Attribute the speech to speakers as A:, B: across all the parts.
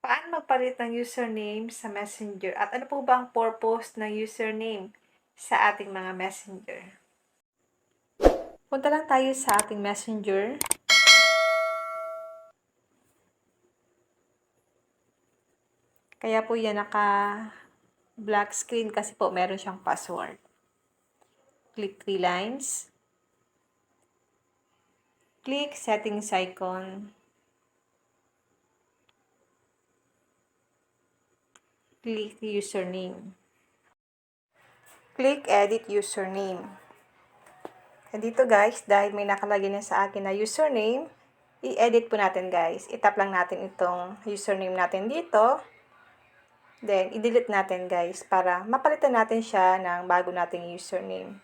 A: Paano magpalit ng username sa Messenger at ano po ba ang purpose ng username sa ating mga Messenger? Punta lang tayo sa ating Messenger. Kaya po yan naka-black screen kasi po meron siyang password. Click 3 lines. Click settings icon. Click username. Click edit username. And dito guys, dahil may nakalagay na sa akin na username, i-edit po natin guys. I-tap lang natin itong username natin dito. Then, i-delete natin guys para mapalitan natin siya ng bago nating username.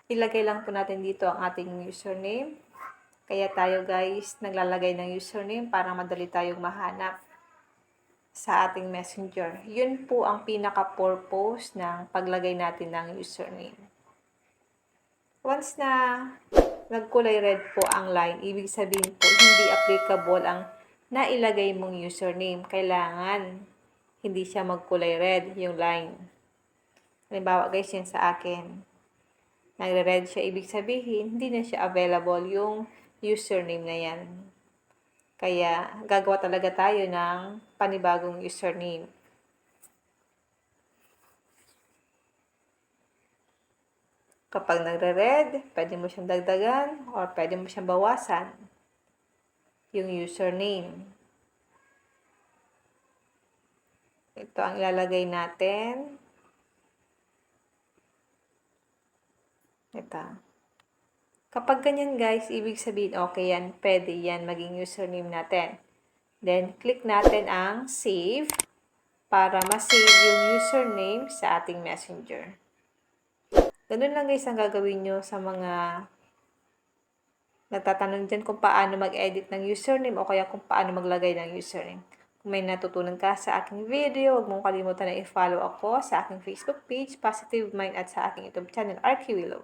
A: Ilagay lang po natin dito ang ating username. Kaya tayo guys, naglalagay ng username para madali tayong mahanap sa ating messenger. Yun po ang pinaka-purpose ng paglagay natin ng username. Once na nagkulay red po ang line, ibig sabihin po hindi applicable ang nailagay mong username. Kailangan hindi siya magkulay red yung line. Halimbawa guys, yun sa akin. Nagre-red siya, ibig sabihin hindi na siya available yung username na yan. Kaya gagawa talaga tayo ng panibagong username. Kapag nagre-red, pwede mo siyang dagdagan or pwede mo siyang bawasan yung username. Ito ang ilalagay natin. Ito. Kapag ganyan guys, ibig sabihin okay yan, pwede yan maging username natin. Then, click natin ang save para ma-save yung username sa ating messenger. Ganun lang guys ang gagawin nyo sa mga nagtatanong dyan kung paano mag-edit ng username o kaya kung paano maglagay ng username. Kung may natutunan ka sa aking video, huwag mong kalimutan na i-follow ako sa aking Facebook page, Positive Mind, at sa aking YouTube channel, RQ Willow.